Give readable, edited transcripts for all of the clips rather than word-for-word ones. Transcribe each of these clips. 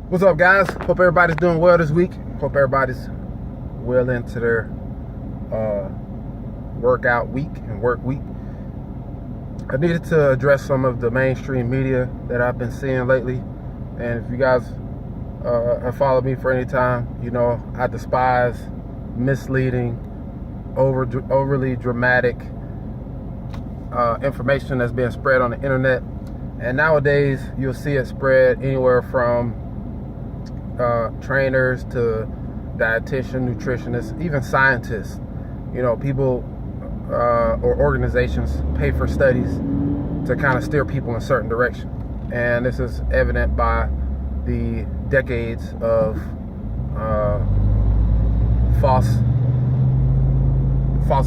What's up, guys? Hope everybody's doing well this week. Hope everybody's well into their workout week and work week. I needed to address some of the mainstream media that I've been seeing lately. And if you guys have followed me for any time, you know I despise misleading, overly dramatic information that's being spread on the internet. And nowadays, you'll see it spread anywhere from trainers to dietitian, nutritionists, even scientists. You know, people or organizations pay for studies to kind of steer people in a certain direction. And this is evident by the decades of false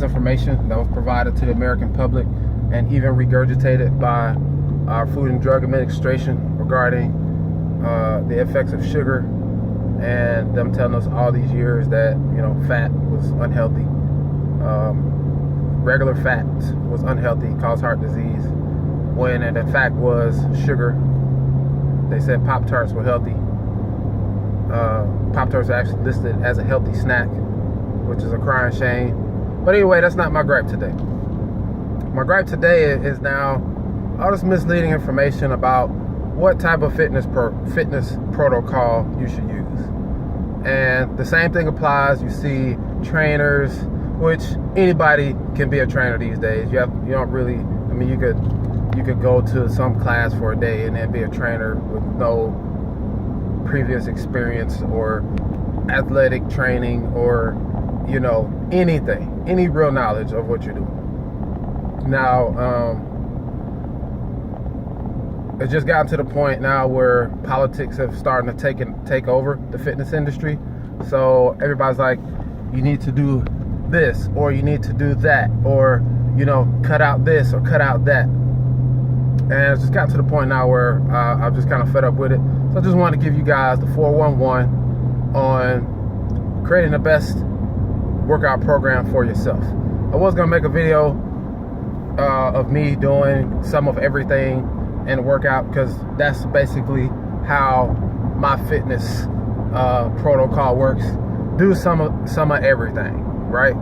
information that was provided to the American public and even regurgitated by our Food and Drug Administration regarding the effects of sugar, and them telling us all these years that, you know, fat was unhealthy. Regular fat was unhealthy, caused heart disease, when it in fact was sugar. They said Pop-Tarts were healthy. Pop-Tarts are actually listed as a healthy snack, which is a crying shame. But anyway, that's not my gripe today. My gripe today is now all this misleading information about what type of fitness protocol you should use. And the same thing applies. You see trainers, which anybody can be a trainer these days. You don't really, I mean, you could go to some class for a day and then be a trainer with no previous experience or athletic training or, you know, anything, any real knowledge of what you're doing. Now, it's just gotten to the point now where politics have started to take over the fitness industry. So everybody's like, you need to do this, or you need to do that, or, you know, cut out this or cut out that. And it's just gotten to the point now where I'm just kind of fed up with it. So I just wanted to give you guys the 411 on creating the best workout program for yourself. I was going to make a video of me doing some of everything in the workout, because that's basically how my fitness protocol works. Do some of everything, right?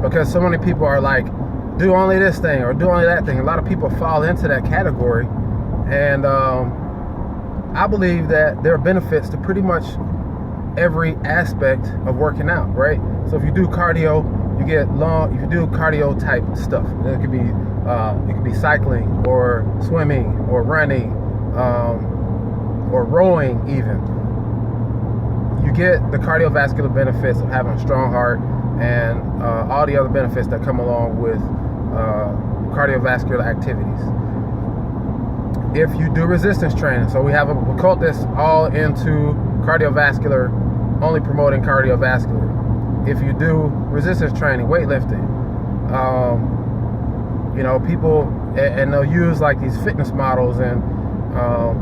Because so many people are like, do only this thing or do only that thing. A lot of people fall into that category, and I believe that there are benefits to pretty much every aspect of working out, right? So if you do cardio, you get long. If you do cardio type stuff, it could be cycling or swimming or running or rowing even. You get the cardiovascular benefits of having a strong heart and all the other benefits that come along with cardiovascular activities. If you do resistance training, so we call this all into cardiovascular, only promoting cardiovascular. If you do resistance training, weightlifting, you know, people, and they'll use like these fitness models and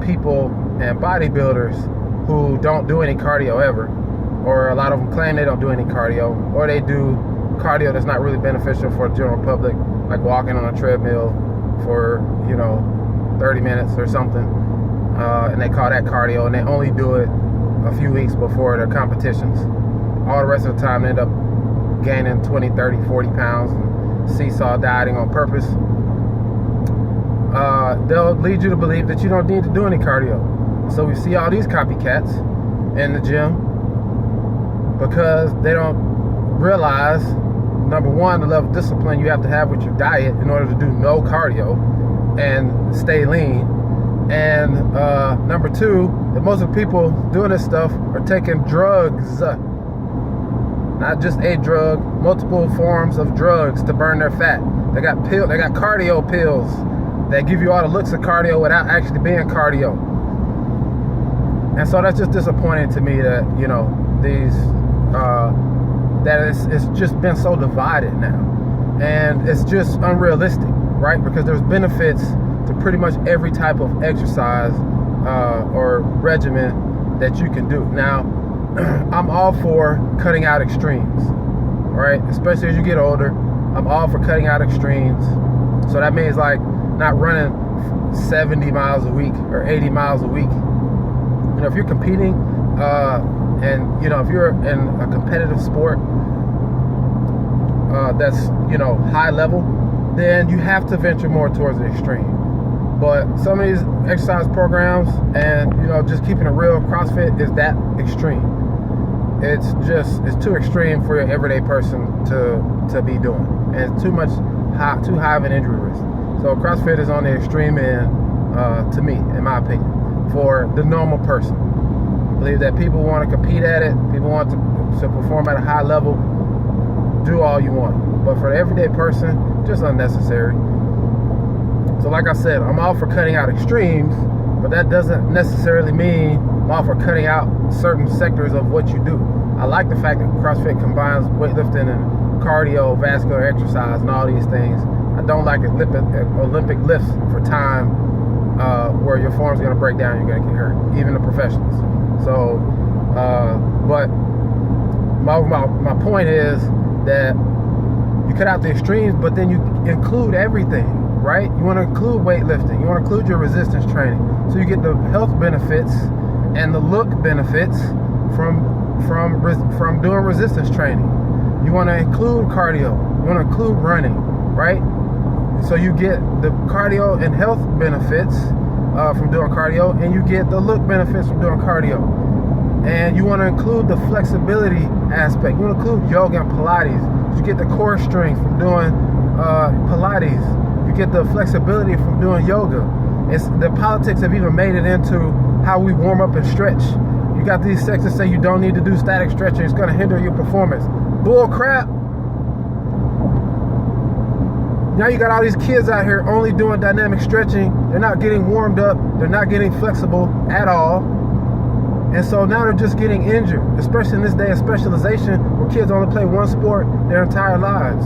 people and bodybuilders who don't do any cardio ever, or a lot of them claim they don't do any cardio, or they do cardio that's not really beneficial for the general public, like walking on a treadmill for, you know, 30 minutes or something, and they call that cardio, and they only do it a few weeks before their competitions. All the rest of the time they end up gaining 20, 30, 40 pounds and seesaw dieting on purpose. They'll lead you to believe that you don't need to do any cardio. So we see all these copycats in the gym because they don't realize, number one, the level of discipline you have to have with your diet in order to do no cardio and stay lean. And number two, that most of the people doing this stuff are taking drugs. Not just a drug, multiple forms of drugs to burn their fat. They got cardio pills that give you all the looks of cardio without actually being cardio. And so that's just disappointing to me that, you know, it's just been so divided now. And it's just unrealistic, right? Because there's benefits to pretty much every type of exercise or regimen that you can do. Now, I'm all for cutting out extremes, right? Especially as you get older, I'm all for cutting out extremes. So that means like not running 70 miles a week or 80 miles a week. if you're competing, and if you're in a competitive sport that's high level, then you have to venture more towards the extreme. But some of these exercise programs and just keeping it real, CrossFit is that extreme. It's too extreme for your everyday person to be doing, and it's too high of an injury risk. So CrossFit is on the extreme end, to me, in my opinion, for the normal person. I believe that people want to compete at it, people want to perform at a high level, do all you want. But for the everyday person, just unnecessary. So like I said, I'm all for cutting out extremes, but that doesn't necessarily mean I'm all for cutting out certain sectors of what you do. I like the fact that CrossFit combines weightlifting and cardiovascular exercise and all these things. I don't like Olympic lifts for time where your form's going to break down and you're going to get hurt, even the professionals. So, but my point is that you cut out the extremes, but then you include everything, right? You want to include weightlifting. You want to include your resistance training. So you get the health benefits and the look benefits from doing resistance training. You want to include cardio. You want to include running, right? So you get the cardio and health benefits from doing cardio, and you get the look benefits from doing cardio. And you want to include the flexibility aspect. You want to include yoga and Pilates. You get the core strength from doing Pilates. You get the flexibility from doing yoga. The politics have even made it into how we warm up and stretch. You got these sects that say you don't need to do static stretching. It's going to hinder your performance. Bull crap. Now you got all these kids out here only doing dynamic stretching. They're not getting warmed up. They're not getting flexible at all. And so now they're just getting injured, especially in this day of specialization where kids only play one sport their entire lives.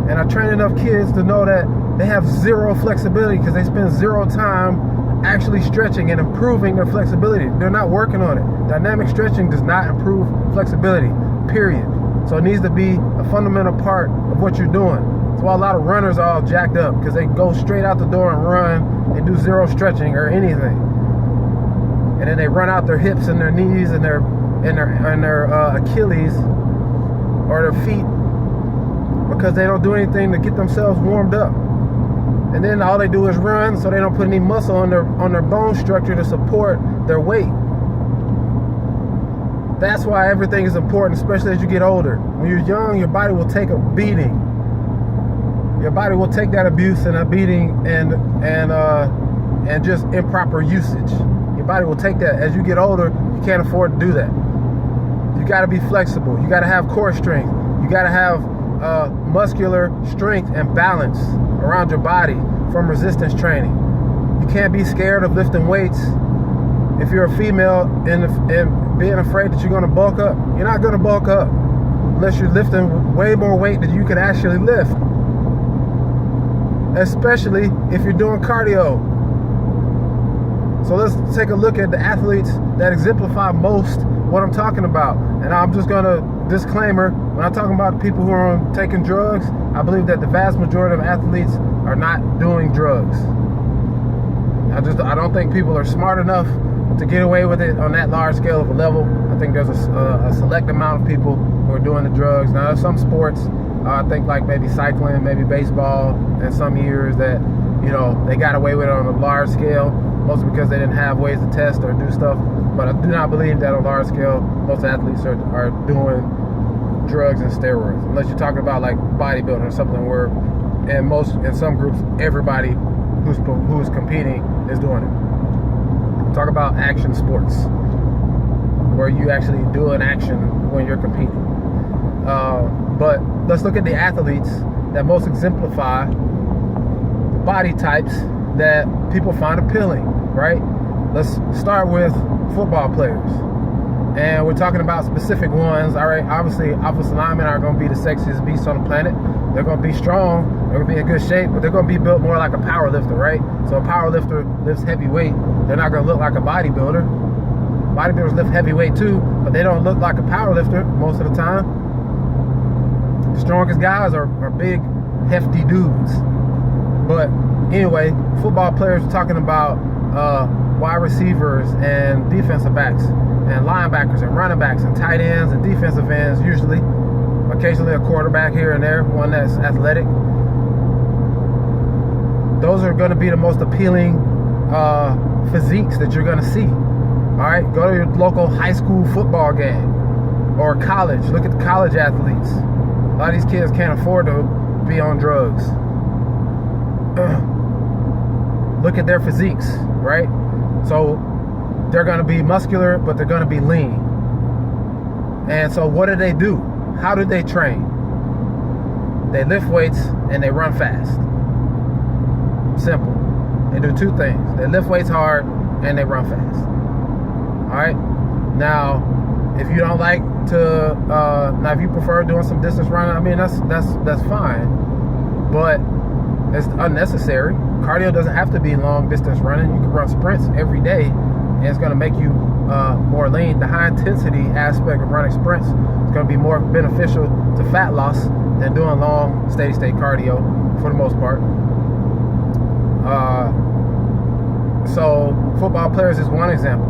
And I train enough kids to know that they have zero flexibility because they spend zero time actually stretching and improving their flexibility. They're not working on it. Dynamic stretching does not improve flexibility, period. So it needs to be a fundamental part of what you're doing. That's why a lot of runners are all jacked up, because they go straight out the door and run and do zero stretching or anything. And then they run out their hips and their knees and their Achilles or their feet because they don't do anything to get themselves warmed up. And then all they do is run, so they don't put any muscle on their bone structure to support their weight. That's why everything is important, especially as you get older. When you're young, your body will take a beating. Your body will take that abuse and a beating and just improper usage. Your body will take that. As you get older, you can't afford to do that. You got to be flexible. You got to have core strength. You got to have muscular strength and balance around your body from resistance training. You can't be scared of lifting weights if you're a female and being afraid that you're going to bulk up. You're not going to bulk up unless you're lifting way more weight than you can actually lift, especially if you're doing cardio. So let's take a look at the athletes that exemplify most what I'm talking about. And I'm just going to disclaimer, when I'm talking about people who are taking drugs, I believe that the vast majority of athletes are not doing drugs. I don't think people are smart enough to get away with it on that large scale of a level. I think there's a select amount of people who are doing the drugs. Now, there's some sports, I think like maybe cycling, maybe baseball, and some years that, they got away with it on a large scale, mostly because they didn't have ways to test or do stuff. But I do not believe that on a large scale, most athletes are doing drugs and steroids, unless you're talking about like bodybuilding or something where, in some groups, everybody who's competing is doing it. Talk about action sports, where you actually do an action when you're competing. But let's look at the athletes that most exemplify body types that people find appealing, right? Let's start with football players. And we're talking about specific ones. All right, obviously, offensive linemen are going to be the sexiest beasts on the planet. They're going to be strong. They're going to be in good shape, but they're going to be built more like a power lifter, right? So a power lifter lifts heavy weight. They're not going to look like a bodybuilder. Bodybuilders lift heavy weight too, but they don't look like a power lifter most of the time. The strongest guys are big, hefty dudes. But anyway, football players are talking about wide receivers and defensive backs and linebackers and running backs and tight ends and defensive ends, usually. Occasionally a quarterback here and there, one that's athletic. Those are going to be the most appealing physiques that you're going to see. All right, go to your local high school football game or college. Look at the college athletes. A lot of these kids can't afford to be on drugs. Look at their physiques, right? So they're going to be muscular, but they're going to be lean. And so what do? How do they train? They lift weights and they run fast. Simple. They do two things. They lift weights hard and they run fast. All right. Now, if you don't like to, now if you prefer doing some distance running, I mean that's fine, but it's unnecessary. Cardio doesn't have to be long distance running. You can run sprints every day, and it's going to make you more lean. The high intensity aspect of running sprints is going to be more beneficial to fat loss than doing long steady state cardio for the most part. So football players is one example.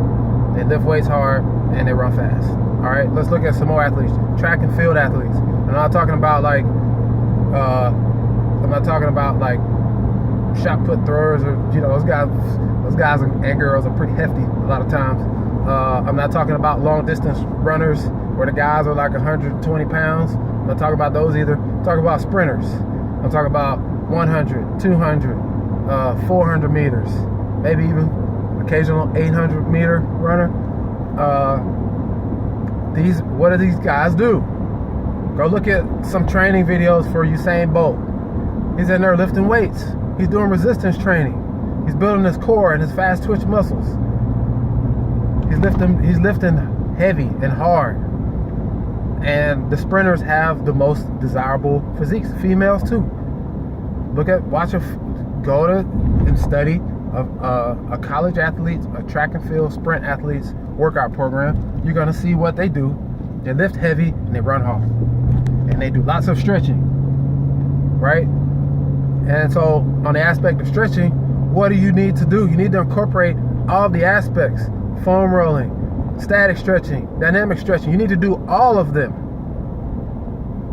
They lift weights hard and they run fast. All right, let's look at some more athletes. Track and field athletes. I'm not talking about like shot put throwers, or those guys and girls are pretty hefty a lot of times. I'm not talking about long distance runners where the guys are like 120 pounds. I'm not talking about those either. I'm talking about sprinters. I'm talking about 100, 200, 400 meters, maybe even occasional 800 meter runner. What do these guys do? Go look at some training videos for Usain Bolt. He's in there lifting weights. He's doing resistance training. He's building his core and his fast twitch muscles. He's lifting heavy and hard. And the sprinters have the most desirable physiques. Females too. Go to and study a college athlete, a track and field sprint athlete's workout program. You're gonna see what they do. They lift heavy and they run hard. And they do lots of stretching, right? And so on the aspect of stretching, what do you need to do? You need to incorporate all the aspects: foam rolling, static stretching, dynamic stretching. You need to do all of them.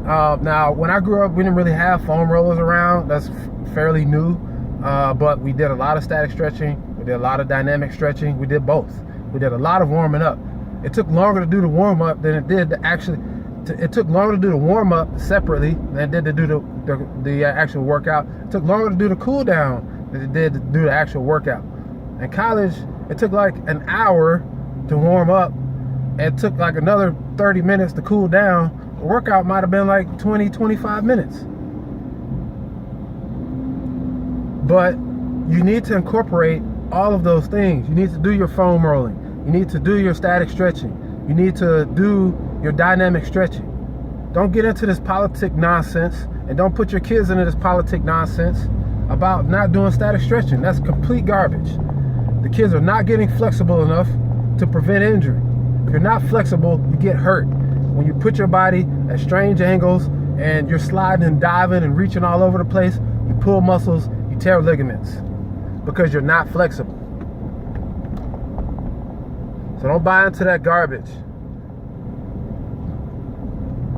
Now, when I grew up, we didn't really have foam rollers around. That's fairly new. But we did a lot of static stretching. We did a lot of dynamic stretching. We did both. We did a lot of warming up. It took longer to do the warm up than it did to actually. It took longer to do the warm up separately than it did to do the actual workout. It took longer to do the cool down than it did to do the actual workout. In college, it took like an hour to warm up. And it took like another 30 minutes to cool down. The workout might have been like 20, 25 minutes. But you need to incorporate all of those things. You need to do your foam rolling. You need to do your static stretching. You need to do your dynamic stretching. Don't get into this politic nonsense, and don't put your kids into this politic nonsense about not doing static stretching. That's complete garbage. The kids are not getting flexible enough to prevent injury. If you're not flexible, you get hurt. When you put your body at strange angles and you're sliding and diving and reaching all over the place, you pull muscles, you tear ligaments because you're not flexible. So don't buy into that garbage,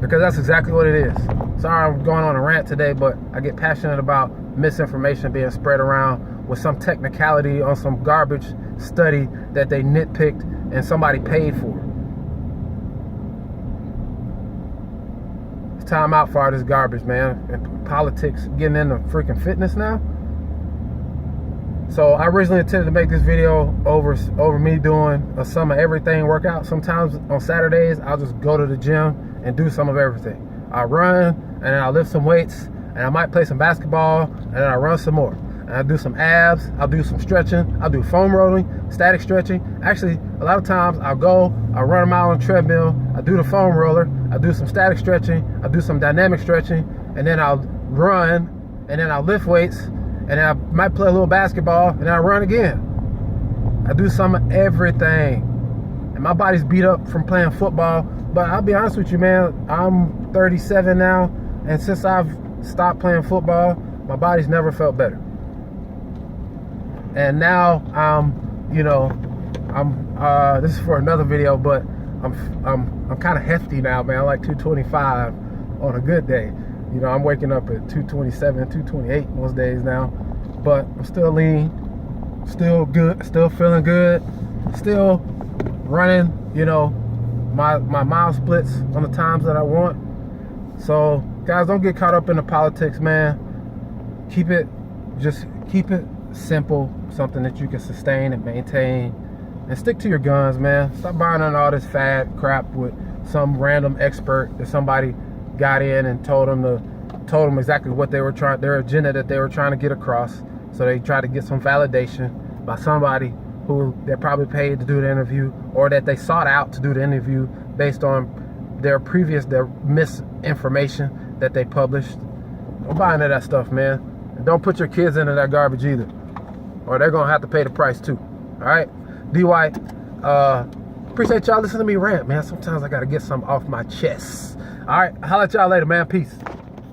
because that's exactly what it is. Sorry I'm going on a rant today, but I get passionate about misinformation being spread around with some technicality on some garbage study that they nitpicked and somebody paid for. It's time out for all this garbage, man. And politics getting into freaking fitness now. So I originally intended to make this video over me doing a some of everything workout. Sometimes on Saturdays, I'll just go to the gym and do some of everything. I run, and then I lift some weights, and I might play some basketball, and then I run some more. And I do some abs, I'll do some stretching, I'll do foam rolling, static stretching. Actually, a lot of times I'll run a mile on a treadmill, I do the foam roller, I do some static stretching, I do some dynamic stretching, and then I'll run, and then I'll lift weights, and then I might play a little basketball, and then I run again. I do some of everything. And my body's beat up from playing football, but I'll be honest with you, man, I'm 37 now, and since I've stopped playing football, my body's never felt better. And now I'm you know, this is for another video, but I'm kind of hefty now, man. I like 225 on a good day. You know, I'm waking up at 227, 228 most days now, but I'm still lean, still good, still feeling good, still running, you know, my mile splits on the times that I want. So guys, don't get caught up in the politics, man. Keep it simple, something that you can sustain and maintain, and stick to your guns, man. Stop buying on all this fad crap with some random expert that somebody got in and told them exactly what they were trying, their agenda that they were trying to get across. So they try to get some validation by somebody who they're probably paid to do the interview, or that they sought out to do the interview based on their misinformation that they published. Don't buy into that stuff, man. And don't put your kids into that garbage either, or they're gonna have to pay the price too. All right, D White, appreciate y'all listening to me rant, man. Sometimes I gotta get something off my chest. All right, holla at y'all later, man. Peace.